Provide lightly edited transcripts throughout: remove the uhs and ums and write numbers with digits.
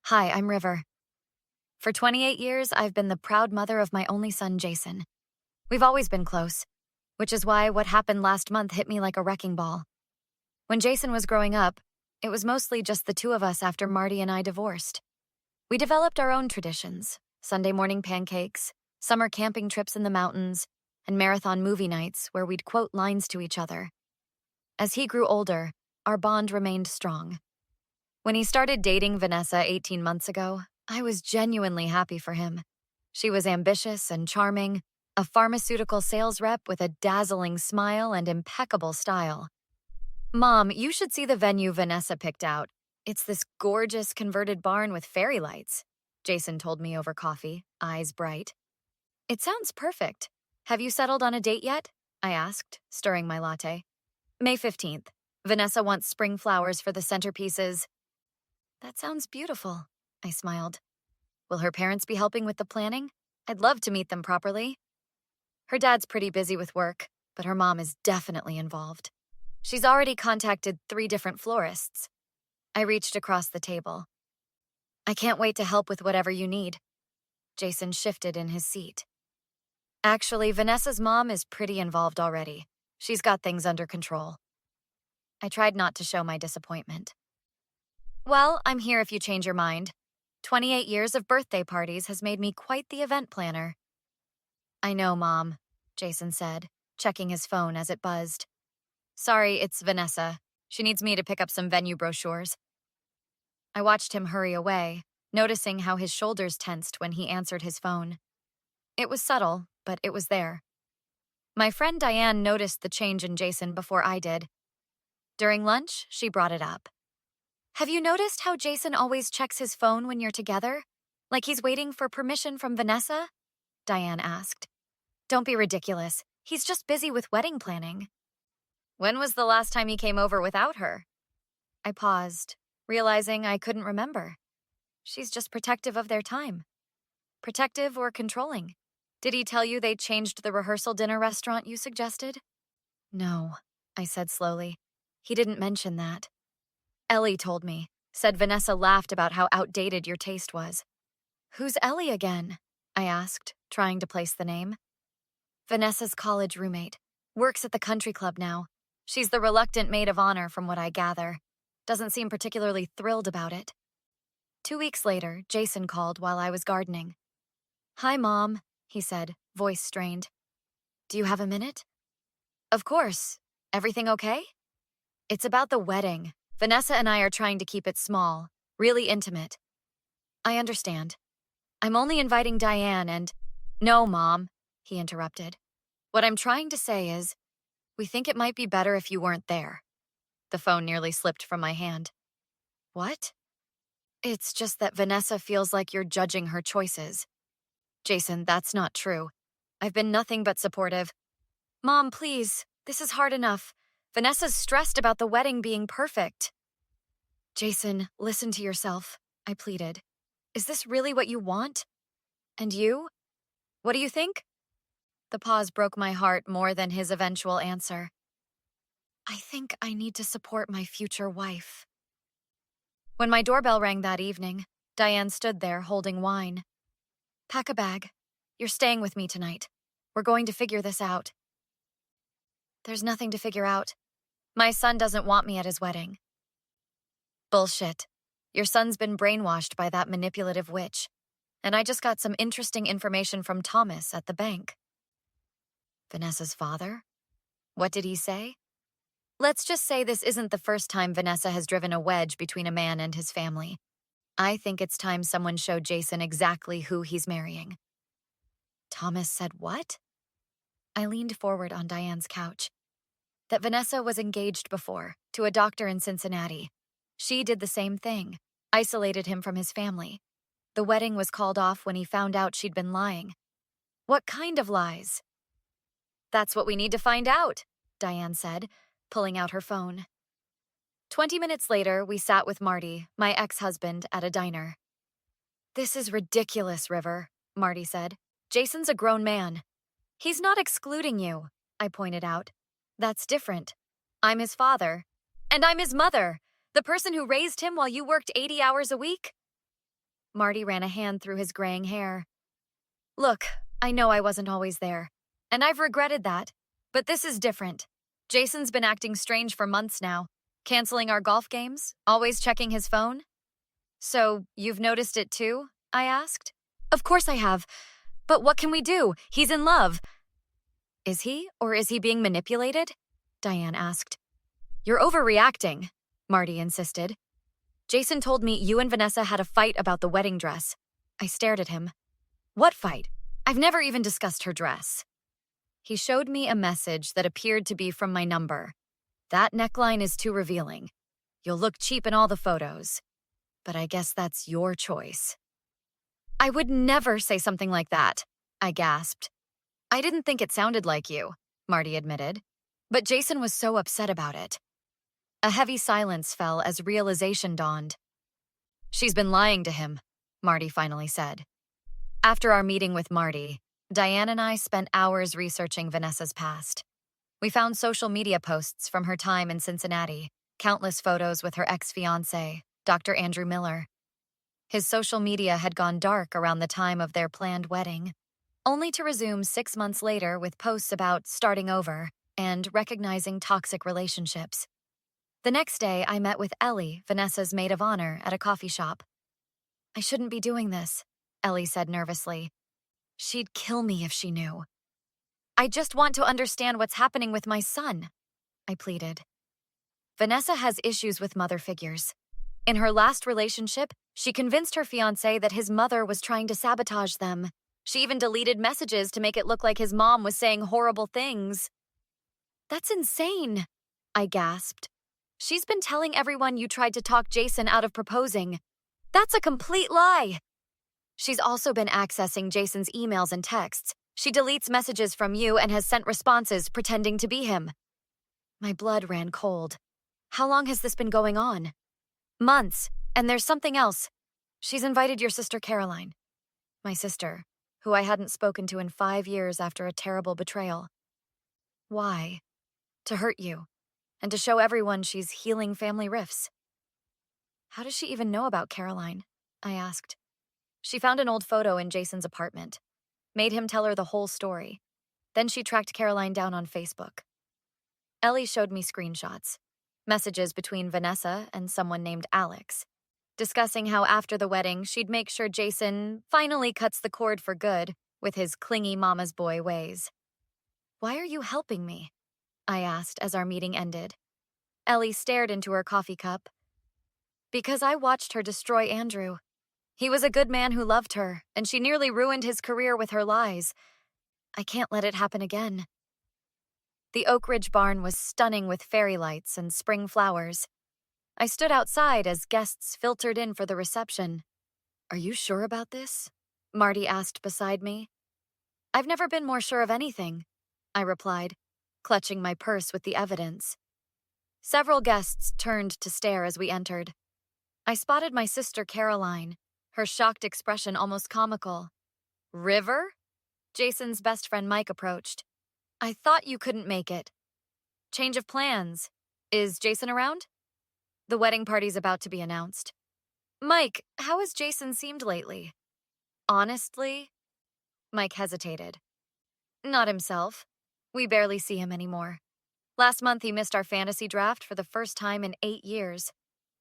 Hi, I'm River. For 28 years, I've been the proud mother of my only son, Jason. We've always been close, which is why what happened last month hit me like a wrecking ball. When Jason was growing up, it was mostly just the two of us after Marty and I divorced. We developed our own traditions: Sunday morning pancakes, summer camping trips in the mountains, and marathon movie nights where we'd quote lines to each other. As he grew older, our bond remained strong. When he started dating Vanessa 18 months ago, I was genuinely happy for him. She was ambitious and charming, a pharmaceutical sales rep with a dazzling smile and impeccable style. Mom, you should see the venue Vanessa picked out. It's this gorgeous converted barn with fairy lights, Jason told me over coffee, eyes bright. It sounds perfect. Have you settled on a date yet? I asked, stirring my latte. May 15th. Vanessa wants spring flowers for the centerpieces. That sounds beautiful, I smiled. Will her parents be helping with the planning? I'd love to meet them properly. Her dad's pretty busy with work, but her mom is definitely involved. She's already contacted 3 different florists. I reached across the table. I can't wait to help with whatever you need. Jason shifted in his seat. Actually, Vanessa's mom is pretty involved already. She's got things under control. I tried not to show my disappointment. Well, I'm here if you change your mind. 28 years of birthday parties has made me quite the event planner. I know, Mom, Jason said, checking his phone as it buzzed. Sorry, it's Vanessa. She needs me to pick up some venue brochures. I watched him hurry away, noticing how his shoulders tensed when he answered his phone. It was subtle, but it was there. My friend Diane noticed the change in Jason before I did. During lunch, she brought it up. Have you noticed how Jason always checks his phone when you're together? Like he's waiting for permission from Vanessa? Diane asked. Don't be ridiculous. He's just busy with wedding planning. When was the last time he came over without her? I paused, realizing I couldn't remember. She's just protective of their time. Protective or controlling? Did he tell you they changed the rehearsal dinner restaurant you suggested? No, I said slowly. He didn't mention that. Ellie told me, said Vanessa laughed about how outdated your taste was. Who's Ellie again? I asked, trying to place the name. Vanessa's college roommate. Works at the country club now. She's the reluctant maid of honor from what I gather. Doesn't seem particularly thrilled about it. 2 weeks later, Jason called while I was gardening. Hi, Mom, he said, voice strained. Do you have a minute? Of course. Everything okay? It's about the wedding. Vanessa and I are trying to keep it small, really intimate. I understand. I'm only inviting Diane and— No, Mom, he interrupted. What I'm trying to say is, we think it might be better if you weren't there. The phone nearly slipped from my hand. What? It's just that Vanessa feels like you're judging her choices. Jason, that's not true. I've been nothing but supportive. Mom, please, this is hard enough. Vanessa's stressed about the wedding being perfect. Jason, listen to yourself, I pleaded. Is this really what you want? And you? What do you think? The pause broke my heart more than his eventual answer. I think I need to support my future wife. When my doorbell rang that evening, Diane stood there holding wine. Pack a bag. You're staying with me tonight. We're going to figure this out. There's nothing to figure out. My son doesn't want me at his wedding. Bullshit. Your son's been brainwashed by that manipulative witch. And I just got some interesting information from Thomas at the bank. Vanessa's father? What did he say? Let's just say this isn't the first time Vanessa has driven a wedge between a man and his family. I think it's time someone showed Jason exactly who he's marrying. Thomas said what? I leaned forward on Diane's couch. That Vanessa was engaged before, to a doctor in Cincinnati. She did the same thing, isolated him from his family. The wedding was called off when he found out she'd been lying. What kind of lies? That's what we need to find out, Diane said, pulling out her phone. 20 minutes later, we sat with Marty, my ex-husband, at a diner. This is ridiculous, River, Marty said. Jason's a grown man. He's not excluding you, I pointed out. That's different. I'm his father. And I'm his mother, the person who raised him while you worked 80 hours a week. Marty ran a hand through his graying hair. Look, I know I wasn't always there, and I've regretted that, but this is different. Jason's been acting strange for months now, canceling our golf games, always checking his phone. So, you've noticed it too? I asked. Of course I have, but what can we do? He's in love. Is he, or is he being manipulated? Diane asked. You're overreacting, Marty insisted. Jason told me you and Vanessa had a fight about the wedding dress. I stared at him. What fight? I've never even discussed her dress. He showed me a message that appeared to be from my number. That neckline is too revealing. You'll look cheap in all the photos. But I guess that's your choice. I would never say something like that, I gasped. I didn't think it sounded like you, Marty admitted. But Jason was so upset about it. A heavy silence fell as realization dawned. She's been lying to him, Marty finally said. After our meeting with Marty, Diane and I spent hours researching Vanessa's past. We found social media posts from her time in Cincinnati, countless photos with her ex-fiancé, Dr. Andrew Miller. His social media had gone dark around the time of their planned wedding, only to resume 6 months later with posts about starting over and recognizing toxic relationships. The next day, I met with Ellie, Vanessa's maid of honor, at a coffee shop. I shouldn't be doing this, Ellie said nervously. She'd kill me if she knew. I just want to understand what's happening with my son, I pleaded. Vanessa has issues with mother figures. In her last relationship, she convinced her fiancé that his mother was trying to sabotage them. She even deleted messages to make it look like his mom was saying horrible things. That's insane, I gasped. She's been telling everyone you tried to talk Jason out of proposing. That's a complete lie. She's also been accessing Jason's emails and texts. She deletes messages from you and has sent responses pretending to be him. My blood ran cold. How long has this been going on? Months, and there's something else. She's invited your sister Caroline. My sister, who I hadn't spoken to in 5 years after a terrible betrayal. Why? To hurt you, and to show everyone she's healing family rifts. How does she even know about Caroline? I asked. She found an old photo in Jason's apartment, made him tell her the whole story. Then she tracked Caroline down on Facebook. Ellie showed me screenshots, messages between Vanessa and someone named Alex, discussing how after the wedding she'd make sure Jason finally cuts the cord for good with his clingy mama's boy ways. Why are you helping me? I asked as our meeting ended. Ellie stared into her coffee cup. Because I watched her destroy Andrew. He was a good man who loved her, and she nearly ruined his career with her lies. I can't let it happen again. The Oak Ridge barn was stunning with fairy lights and spring flowers. I stood outside as guests filtered in for the reception. Are you sure about this? Marty asked beside me. I've never been more sure of anything, I replied, clutching my purse with the evidence. Several guests turned to stare as we entered. I spotted my sister Caroline, her shocked expression almost comical. River? Jason's best friend Mike approached. I thought you couldn't make it. Change of plans. Is Jason around? The wedding party's about to be announced. Mike, how has Jason seemed lately? Honestly? Mike hesitated. Not himself. We barely see him anymore. Last month he missed our fantasy draft for the first time in 8 years.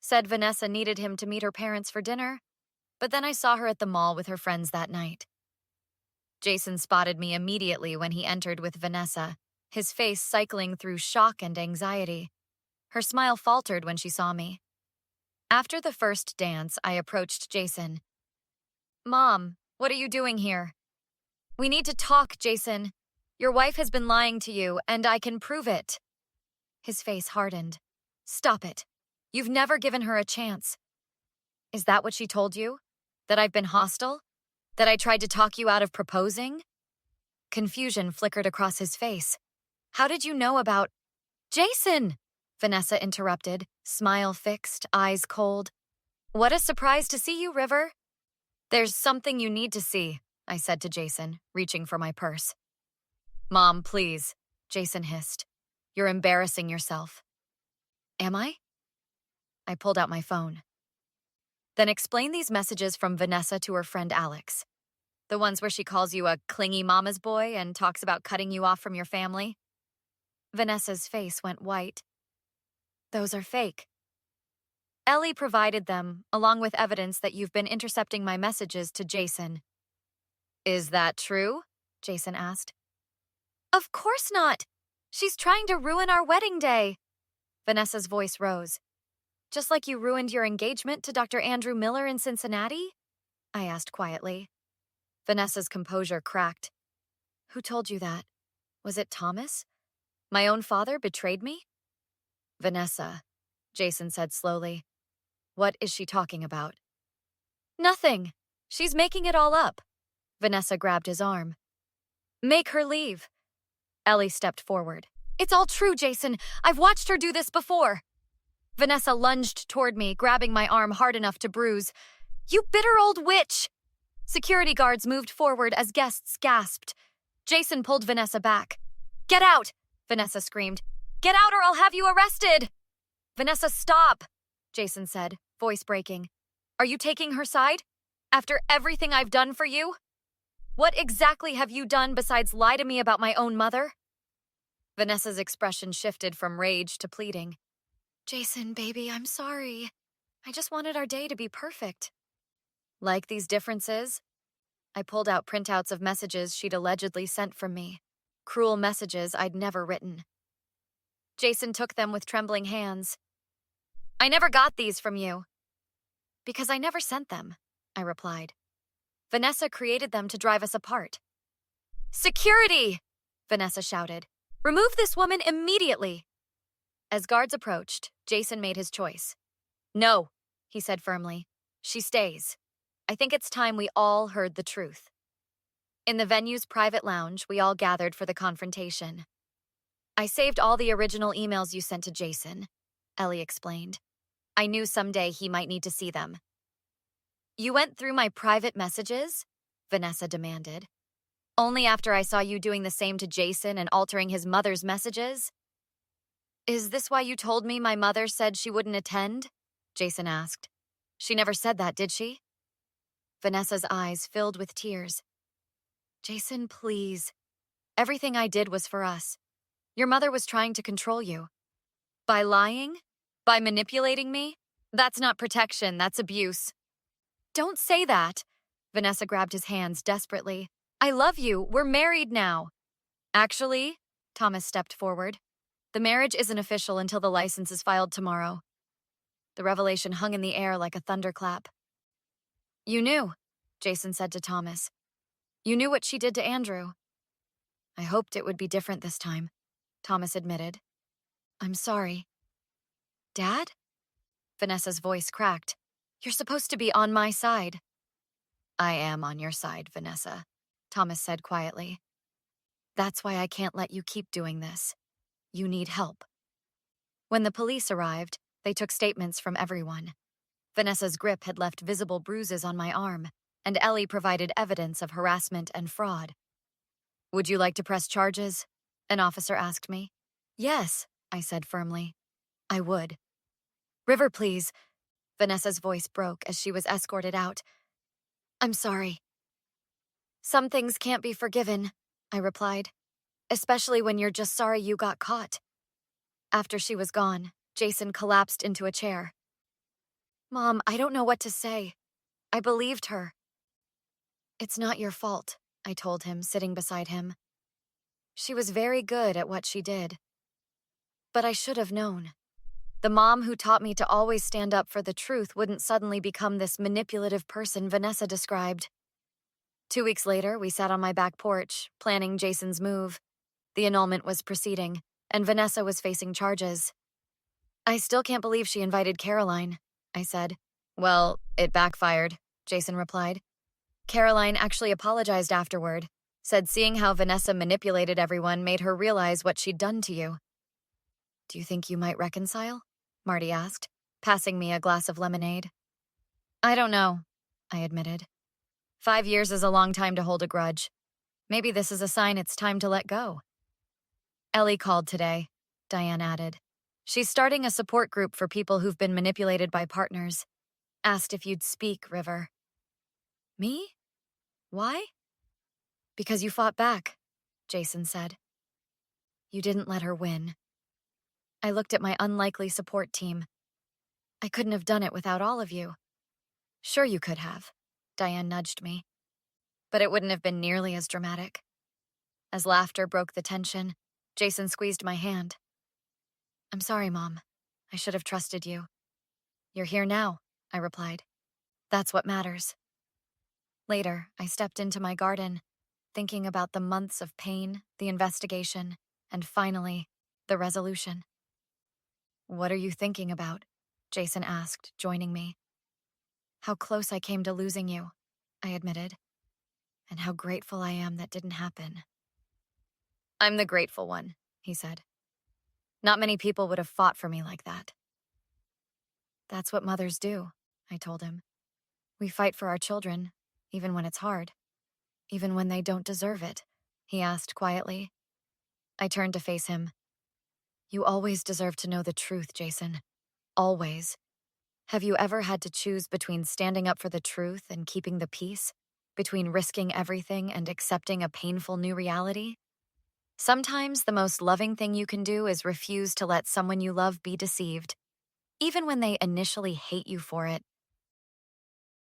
Said Vanessa needed him to meet her parents for dinner, but then I saw her at the mall with her friends that night. Jason spotted me immediately when he entered with Vanessa, his face cycling through shock and anxiety. Her smile faltered when she saw me. After the first dance, I approached Jason. Mom, what are you doing here? We need to talk, Jason. Your wife has been lying to you, and I can prove it. His face hardened. Stop it. You've never given her a chance. Is that what she told you? That I've been hostile? That I tried to talk you out of proposing? Confusion flickered across his face. How did you know about— Jason! Vanessa interrupted, smile fixed, eyes cold. What a surprise to see you, River. There's something you need to see, I said to Jason, reaching for my purse. Mom, please, Jason hissed. You're embarrassing yourself. Am I? I pulled out my phone. Then explain these messages from Vanessa to her friend Alex. The ones where she calls you a clingy mama's boy and talks about cutting you off from your family. Vanessa's face went white. Those are fake. Ellie provided them, along with evidence that you've been intercepting my messages to Jason. Is that true? Jason asked. Of course not. She's trying to ruin our wedding day. Vanessa's voice rose. Just like you ruined your engagement to Dr. Andrew Miller in Cincinnati? I asked quietly. Vanessa's composure cracked. Who told you that? Was it Thomas? My own father betrayed me? Vanessa, Jason said slowly. What is she talking about? Nothing. She's making it all up. Vanessa grabbed his arm. Make her leave. Ellie stepped forward. It's all true, Jason. I've watched her do this before. Vanessa lunged toward me, grabbing my arm hard enough to bruise. You bitter old witch! Security guards moved forward as guests gasped. Jason pulled Vanessa back. Get out! Vanessa screamed. Get out or I'll have you arrested! Vanessa, stop! Jason said, voice breaking. Are you taking her side? After everything I've done for you? What exactly have you done besides lie to me about my own mother? Vanessa's expression shifted from rage to pleading. Jason, baby, I'm sorry. I just wanted our day to be perfect. Like these differences? I pulled out printouts of messages she'd allegedly sent from me. Cruel messages I'd never written. Jason took them with trembling hands. I never got these from you. Because I never sent them, I replied. Vanessa created them to drive us apart. Security! Vanessa shouted. Remove this woman immediately! As guards approached, Jason made his choice. No, he said firmly. She stays. I think it's time we all heard the truth. In the venue's private lounge, we all gathered for the confrontation. I saved all the original emails you sent to Jason, Ellie explained. I knew someday he might need to see them. You went through my private messages? Vanessa demanded. Only after I saw you doing the same to Jason and altering his mother's messages? Is this why you told me my mother said she wouldn't attend? Jason asked. She never said that, did she? Vanessa's eyes filled with tears. Jason, please. Everything I did was for us. Your mother was trying to control you. By lying? By manipulating me? That's not protection, that's abuse. Don't say that. Vanessa grabbed his hands desperately. I love you. We're married now. Actually, Thomas stepped forward. The marriage isn't official until the license is filed tomorrow. The revelation hung in the air like a thunderclap. You knew, Jason said to Thomas. You knew what she did to Andrew. I hoped it would be different this time, Thomas admitted. I'm sorry. Dad? Vanessa's voice cracked. You're supposed to be on my side. I am on your side, Vanessa, Thomas said quietly. That's why I can't let you keep doing this. You need help. When the police arrived, they took statements from everyone. Vanessa's grip had left visible bruises on my arm, and Ellie provided evidence of harassment and fraud. Would you like to press charges? An officer asked me. Yes, I said firmly. I would. River, please. Vanessa's voice broke as she was escorted out. I'm sorry. Some things can't be forgiven, I replied, especially when you're just sorry you got caught. After she was gone, Jason collapsed into a chair. Mom, I don't know what to say. I believed her. It's not your fault, I told him, sitting beside him. She was very good at what she did. But I should have known. The mom who taught me to always stand up for the truth wouldn't suddenly become this manipulative person Vanessa described. 2 weeks later, we sat on my back porch, planning Jason's move. The annulment was proceeding, and Vanessa was facing charges. I still can't believe she invited Caroline, I said. Well, it backfired, Jason replied. Caroline actually apologized afterward, said seeing how Vanessa manipulated everyone made her realize what she'd done to you. Do you think you might reconcile? Marty asked, passing me a glass of lemonade. I don't know, I admitted. 5 years is a long time to hold a grudge. Maybe this is a sign it's time to let go. Ellie called today, Diane added. She's starting a support group for people who've been manipulated by partners. asked if you'd speak, River. Me? Why? Because you fought back, Jason said. You didn't let her win. I looked at my unlikely support team. I couldn't have done it without all of you. Sure you could have, Diane nudged me. But it wouldn't have been nearly as dramatic. As laughter broke the tension, Jason squeezed my hand. I'm sorry, Mom. I should have trusted you. You're here now, I replied. That's what matters. Later, I stepped into my garden, thinking about the months of pain, the investigation, and finally, the resolution. What are you thinking about? Jason asked, joining me. How close I came to losing you, I admitted, and how grateful I am that didn't happen. I'm the grateful one, he said. Not many people would have fought for me like that. That's what mothers do, I told him. We fight for our children, even when it's hard. Even when they don't deserve it, he asked quietly. I turned to face him. You always deserve to know the truth, Jason. Always. Have you ever had to choose between standing up for the truth and keeping the peace? Between risking everything and accepting a painful new reality? Sometimes the most loving thing you can do is refuse to let someone you love be deceived, even when they initially hate you for it.